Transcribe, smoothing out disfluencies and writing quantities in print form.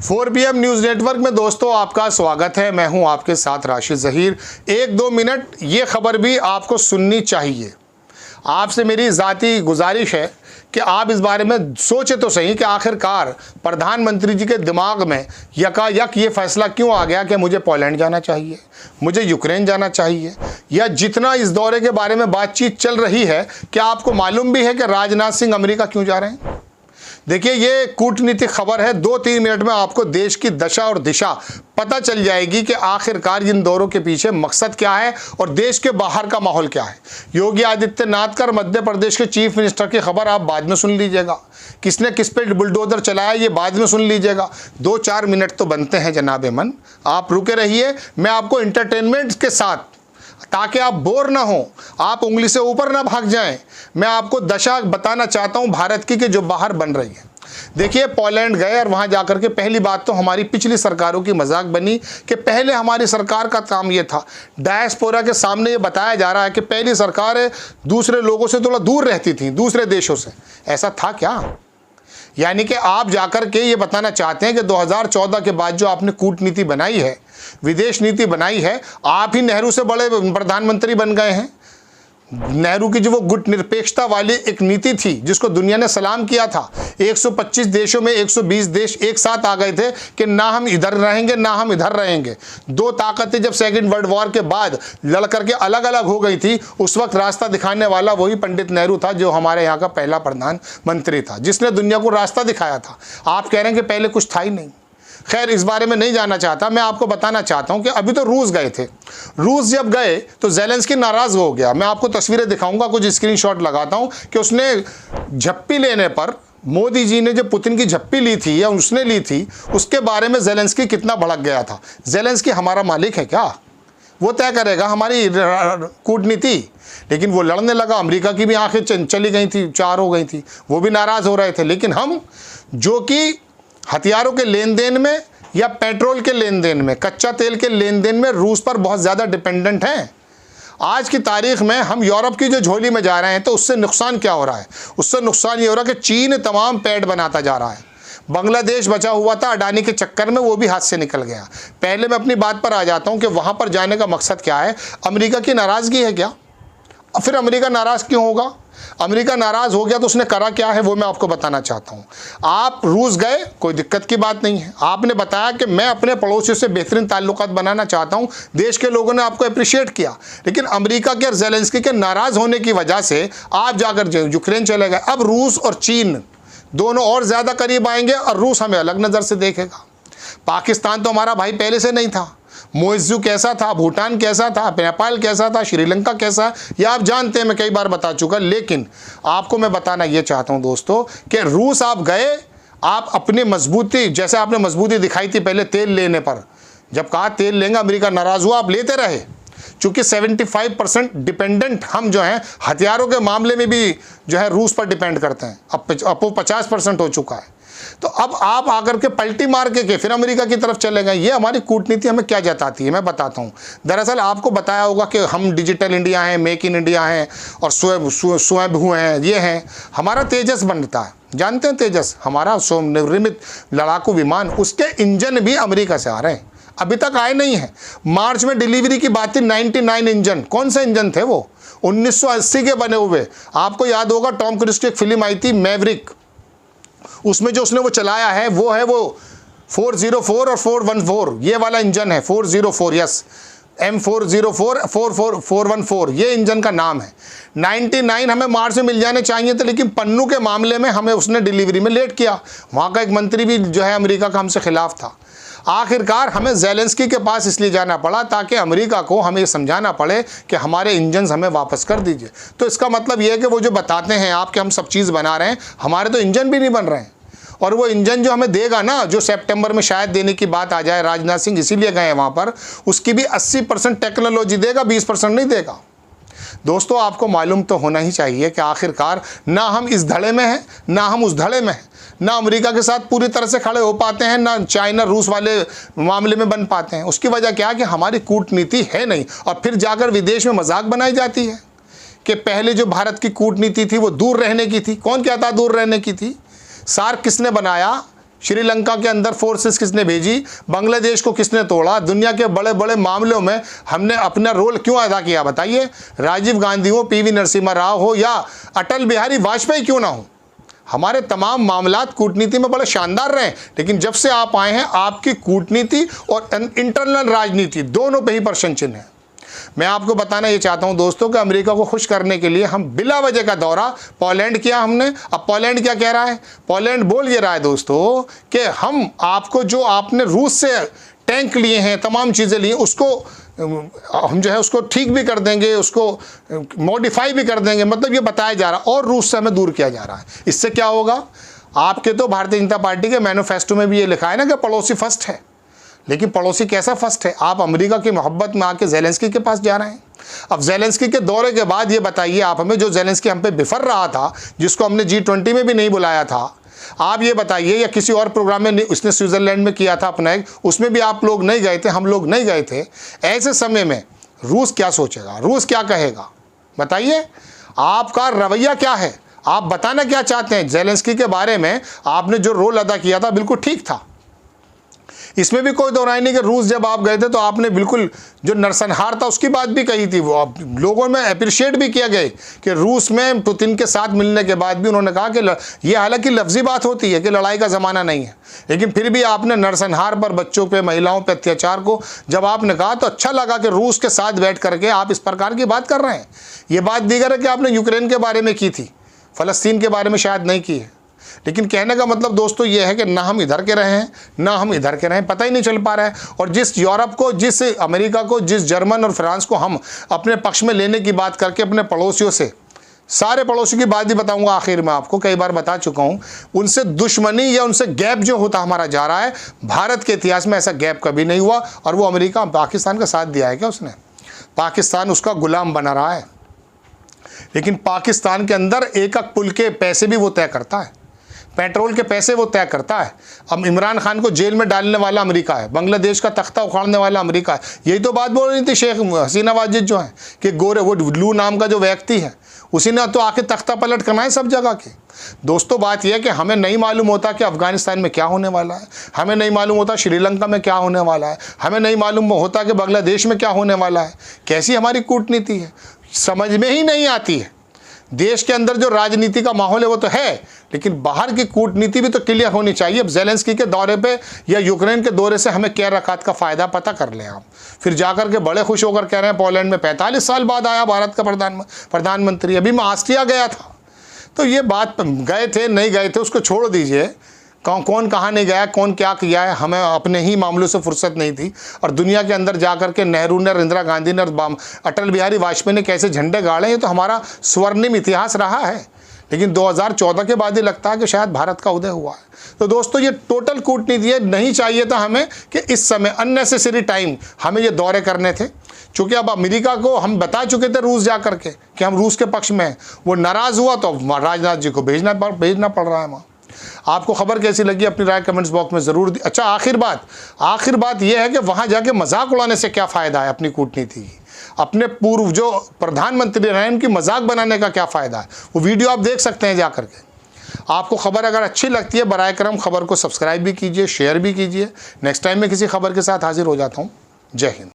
4PM news network में दोस्तों आपका स्वागत है। मैं हूं आपके साथ राशिद ज़हीर। 1-2 मिनट ये खबर भी आपको सुननी चाहिए। आपसे मेरी ज़ाती गुजारिश है कि आप इस बारे में सोचें तो सही कि आखिरकार प्रधानमंत्री जी के दिमाग में यकायक ये फैसला क्यों आ गया कि मुझे पोलैंड जाना चाहिए, मुझे यूक्रेन जाना चाहिए, या जितना इस दौरे के बारे में बातचीत चल रही है, क्या आपको मालूम भी है कि राजनाथ सिंह अमेरिका क्यों जा रहे हैं? देखिए, ये कूटनीतिक खबर है। 2-3 मिनट में आपको देश की दशा और दिशा पता चल जाएगी कि आखिरकार इन दौरों के पीछे मकसद क्या है और देश के बाहर का माहौल क्या है। योगी आदित्यनाथ का मध्य प्रदेश के चीफ मिनिस्टर की खबर आप बाद में सुन लीजिएगा। किसने किस पे बुलडोजर चलाया ये बाद में सुन लीजिएगा। 2-4 मिनट तो बनते हैं जनाब मन, आप रुके रहिए। मैं आपको इंटरटेनमेंट के साथ, ताकि आप बोर ना हो, आप उंगली से ऊपर ना भाग जाएं, मैं आपको दशा बताना चाहता हूं भारत की कि जो बाहर बन रही है। देखिए, पोलैंड गए और वहां जाकर के पहली बात तो हमारी पिछली सरकारों की मजाक बनी कि पहले हमारी सरकार का काम ये था। डायस्पोरा के सामने ये बताया जा रहा है कि पहली सरकार दूसरे लोगों से थोड़ा दूर रहती थी, दूसरे देशों से। ऐसा था क्या? यानी कि आप जाकर के ये बताना चाहते हैं कि 2014 के बाद जो आपने कूटनीति बनाई है, विदेश नीति बनाई है, आप ही नेहरू से बड़े प्रधानमंत्री बन गए हैं। नेहरू की जो वो गुट निरपेक्षता वाली एक नीति थी जिसको दुनिया ने सलाम किया था, 125 देशों में 120 देश एक साथ आ गए थे कि ना हम इधर रहेंगे ना हम इधर रहेंगे। दो ताकतें जब सेकेंड वर्ल्ड वॉर के बाद लड़ करके अलग अलग हो गई थी, उस वक्त रास्ता दिखाने वाला वही पंडित नेहरू था जो हमारे यहाँ का पहला प्रधानमंत्री था, जिसने दुनिया को रास्ता दिखाया था। आप कह रहे हैं कि पहले कुछ था ही नहीं। खैर, इस बारे में नहीं जाना चाहता। मैं आपको बताना चाहता हूं कि अभी तो रूस गए थे। रूस जब गए तो ज़ेलेंस्की नाराज़ हो गया। मैं आपको तस्वीरें दिखाऊंगा, कुछ स्क्रीनशॉट लगाता हूं कि उसने झप्पी लेने पर, मोदी जी ने जो पुतिन की झप्पी ली थी या उसने ली थी, उसके बारे में ज़ेलेंस्की कितना भड़क गया था। ज़ेलेंस्की हमारा मालिक है क्या? वो तय करेगा हमारी कूटनीति। लेकिन वो लड़ने लगा। अमेरिका की भी आंखें चली गई थी, 4 हो गई थी, वो भी नाराज़ हो रहे थे। लेकिन हम जो कि हथियारों के लेन देन में या पेट्रोल के लेन देन में, कच्चा तेल के लेन देन में रूस पर बहुत ज़्यादा डिपेंडेंट हैं। आज की तारीख में हम यूरोप की जो झोली में जा रहे हैं, तो उससे नुकसान क्या हो रहा है? उससे नुकसान ये हो रहा है कि चीन तमाम पैड बनाता जा रहा है। बांग्लादेश बचा हुआ था अडानी के चक्कर में, वो भी हाथ से निकल गया। पहले मैं अपनी बात पर आ जाता हूँ कि वहाँ पर जाने का मकसद क्या है। अमेरिका की नाराज़गी है क्या? फिर अमेरिका नाराज़ क्यों होगा? अमेरिका नाराज़ हो गया तो उसने करा क्या है, वो मैं आपको बताना चाहता हूँ। आप रूस गए, कोई दिक्कत की बात नहीं है। आपने बताया कि मैं अपने पड़ोसियों से बेहतरीन ताल्लुकात बनाना चाहता हूँ, देश के लोगों ने आपको अप्रिशिएट किया। लेकिन अमेरिका के और ज़ेलेंस्की के नाराज़ होने की वजह से आप जाकर यूक्रेन चले गए। अब रूस और चीन दोनों और ज़्यादा करीब आएंगे और रूस हमें अलग नज़र से देखेगा। पाकिस्तान तो हमारा भाई पहले से नहीं था। मोइज़ू कैसा था, भूटान कैसा था, नेपाल कैसा था, श्रीलंका कैसा, ये आप जानते हैं, मैं कई बार बता चुका। लेकिन आपको मैं बताना ये चाहता हूं दोस्तों कि रूस आप गए, आप अपनी मजबूती, जैसे आपने मजबूती दिखाई थी पहले तेल लेने पर, जब कहा तेल लेंगे अमेरिका नाराज़ हुआ, आप लेते रहे। चूँकि 75% डिपेंडेंट हम जो हैं हथियारों के मामले में भी जो है रूस पर डिपेंड करते हैं। अब वो 50% हो चुका है। तो अब आप आकर के पलटी मार के फिर अमेरिका की तरफ चले गए। ये हमारी कूटनीति हमें क्या जताती है, मैं बताता हूँ। दरअसल आपको बताया होगा कि हम डिजिटल इंडिया हैं, मेक इन इंडिया हैं और स्वयंभू हैं, ये हैं। हमारा तेजस बनता है, जानते हैं तेजस, हमारा स्वनिर्मित लड़ाकू विमान, उसके इंजन भी अमेरिका से आ रहे हैं, अभी तक आए नहीं हैं। मार्च में डिलीवरी की बात थी, 99 इंजन। कौन से इंजन थे वो? 1980 के बने हुए। आपको याद होगा टॉम क्रूज की एक फिल्म आई थी मैवरिक, उसमें जो उसने वो चलाया है वो 404 और 414, ये वाला इंजन है 404, यस, M404 414, ये इंजन का नाम है। 99 हमें मार्च में मिल जाने चाहिए थे, लेकिन पन्नू के मामले में हमें उसने डिलीवरी में लेट किया। वहाँ का एक मंत्री भी जो है अमेरिका का हमसे खिलाफ था। आखिरकार हमें ज़ेलेंस्की के पास इसलिए जाना पड़ा ताकि अमेरिका को हमें समझाना पड़े कि हमारे इंजन हमें वापस कर दीजिए। तो इसका मतलब ये है कि वो जो बताते हैं आप कि हम सब चीज़ बना रहे हैं, हमारे तो इंजन भी नहीं बन रहे हैं। और वो इंजन जो हमें देगा ना, जो सितंबर में शायद देने की बात आ जाए, राजनाथ सिंह इसीलिए गए वहाँ पर, उसकी भी 80% टेक्नोलॉजी देगा, 20% नहीं देगा। दोस्तों, आपको मालूम तो होना ही चाहिए कि आखिरकार ना हम इस धड़े में हैं ना हम उस धड़े में हैं, ना अमेरिका के साथ पूरी तरह से खड़े हो पाते हैं, ना चाइना रूस वाले मामले में बन पाते हैं। उसकी वजह क्या है कि हमारी कूटनीति है नहीं। और फिर जाकर विदेश में मजाक बनाई जाती है कि पहले जो भारत की कूटनीति थी वो दूर रहने की थी। कौन कहता दूर रहने की थी? सार्क किसने बनाया? श्रीलंका के अंदर फोर्सेस किसने भेजी, बांग्लादेश को किसने तोड़ा, दुनिया के बड़े बड़े मामलों में हमने अपना रोल क्यों अदा किया बताइए। राजीव गांधी हो, पीवी नरसिम्हा राव हो या अटल बिहारी वाजपेयी क्यों ना हो, हमारे तमाम मामलात कूटनीति में बड़े शानदार रहे। लेकिन जब से आप आए हैं आपकी कूटनीति और इंटरनल राजनीति दोनों पे ही प्रश्न चिन्ह है। मैं आपको बताना ये चाहता हूं दोस्तों कि अमेरिका को खुश करने के लिए हम बिला वजह का दौरा पोलैंड किया हमने। अब पोलैंड क्या कह रहा है, पोलैंड बोल ये रहा है दोस्तों कि हम आपको जो आपने रूस से टैंक लिए हैं, तमाम चीज़ें ली, उसको हम जो है उसको ठीक भी कर देंगे, उसको मॉडिफाई भी कर देंगे, मतलब ये बताया जा रहा है और रूस से हमें दूर किया जा रहा है। इससे क्या होगा, आपके तो भारतीय जनता पार्टी के मैनिफेस्टो में भी ये लिखा है ना कि पड़ोसी फर्स्ट है, लेकिन पड़ोसी कैसा फर्स्ट है। आप अमेरिका की मोहब्बत में आके ज़ेलेंस्की के पास जा रहे हैं। अब ज़ेलेंस्की के दौरे के बाद ये बताइए आप हमें, जो ज़ेलेंस्की हम पे बिफर रहा था, जिसको हमने G20 में भी नहीं बुलाया था, आप ये बताइए, या किसी और प्रोग्राम में उसने स्विट्ज़रलैंड में किया था अपना एक, उसमें भी आप लोग नहीं गए थे, हम लोग नहीं गए थे। ऐसे समय में रूस क्या सोचेगा, रूस क्या कहेगा बताइए। आपका रवैया क्या है, आप बताना क्या चाहते हैं। ज़ेलेंस्की के बारे में आपने जो रोल अदा किया था बिल्कुल ठीक था, इसमें भी कोई दोहराई नहीं कि रूस जब आप गए थे तो आपने बिल्कुल जो नरसंहार था उसकी बात भी कही थी। वो लोगों में अप्रिशिएट भी किया गया कि रूस में पुतिन के साथ मिलने के बाद भी उन्होंने कहा कि ये हालांकि लफ्जी बात होती है कि लड़ाई का ज़माना नहीं है, लेकिन फिर भी आपने नरसंहार पर, बच्चों पे, महिलाओं पे अत्याचार को जब आपने कहा तो अच्छा लगा कि रूस के साथ बैठ करके आप इस प्रकार की बात कर रहे हैं। ये बात दीगर है कि आपने यूक्रेन के बारे में की थी, फ़लस्तीन के बारे में शायद नहीं की है। लेकिन कहने का मतलब दोस्तों ये है कि ना हम इधर के रहे हैं ना हम इधर के रहें, पता ही नहीं चल पा रहा है। और जिस यूरोप को, जिस अमेरिका को, जिस जर्मन और फ्रांस को हम अपने पक्ष में लेने की बात करके अपने पड़ोसियों से, सारे पड़ोसियों की बात ही बताऊंगा आखिर में, आपको कई बार बता चुका हूं, उनसे दुश्मनी या उनसे गैप जो होता हमारा जा रहा है। भारत के इतिहास में ऐसा गैप कभी नहीं हुआ। और वो अमेरिका पाकिस्तान का साथ दिया है क्या उसने? पाकिस्तान उसका गुलाम बना रहा है, लेकिन पाकिस्तान के अंदर एक एक पुल के पैसे भी वो तय करता है, पेट्रोल के पैसे वो तय करता है। अब इमरान खान को जेल में डालने वाला अमेरिका है, बांग्लादेश का तख्ता उखाड़ने वाला अमेरिका है। यही तो बात बोल रही थी शेख हसीना वाजिद जो है कि गोरे, वो लू नाम का जो व्यक्ति है, उसी ने तो आके तख्ता पलट करना है सब जगह के। दोस्तों बात यह है कि हमें नहीं मालूम होता कि अफगानिस्तान में क्या होने वाला है, हमें नहीं मालूम होता श्रीलंका में क्या होने वाला है, हमें नहीं मालूम होता कि बांग्लादेश में क्या होने वाला है। कैसी हमारी कूटनीति है, समझ में ही नहीं आती है। देश के अंदर जो राजनीति का माहौल है वो तो है, लेकिन बाहर की कूटनीति भी तो क्लियर होनी चाहिए। अब ज़ेलेंस्की के दौरे पे या यूक्रेन के दौरे से हमें क्या रकात का फ़ायदा पता कर लें आप, फिर जाकर के बड़े खुश होकर कह रहे हैं पोलैंड में 45 साल बाद आया भारत का प्रधानमंत्री। अभी मैं ऑस्ट्रिया गया था, तो ये बात गए थे नहीं गए थे उसको छोड़ दीजिए, कौन कहाँ नहीं गया, कौन क्या किया है, हमें अपने ही मामलों से फुर्सत नहीं थी। और दुनिया के अंदर जाकर के नेहरू ने, इंदिरा गांधी ने, अटल बिहारी वाजपेयी ने कैसे झंडे गाड़े, ये तो हमारा स्वर्णिम इतिहास रहा है। लेकिन 2014 के बाद ही लगता है कि शायद भारत का उदय हुआ है। तो दोस्तों ये टोटल कूटनीति है, नहीं चाहिए था हमें कि इस समय अननेसेसरी टाइम हमें ये दौरे करने थे। चूँकि अब अमेरिका को हम बता चुके थे रूस जा करके कि हम रूस के पक्ष में हैं, वो नाराज़ हुआ तो राजनाथ जी को भेजना पड़ रहा है वहाँ। आपको खबर कैसी लगी अपनी राय कमेंट्स बॉक्स में ज़रूर दी। अच्छा आखिर बात यह है कि वहाँ जाके मजाक उड़ाने से क्या फ़ायदा है अपनी कूटनीति की, अपने पूर्व जो प्रधानमंत्री रहे उनकी मजाक बनाने का क्या फ़ायदा है। वो वीडियो आप देख सकते हैं जा करके। आपको खबर अगर अच्छी लगती है बराए करम खबर को सब्सक्राइब भी कीजिए, शेयर भी कीजिए। नेक्स्ट टाइम मैं किसी खबर के साथ हाजिर हो जाता हूँ। जय हिंद।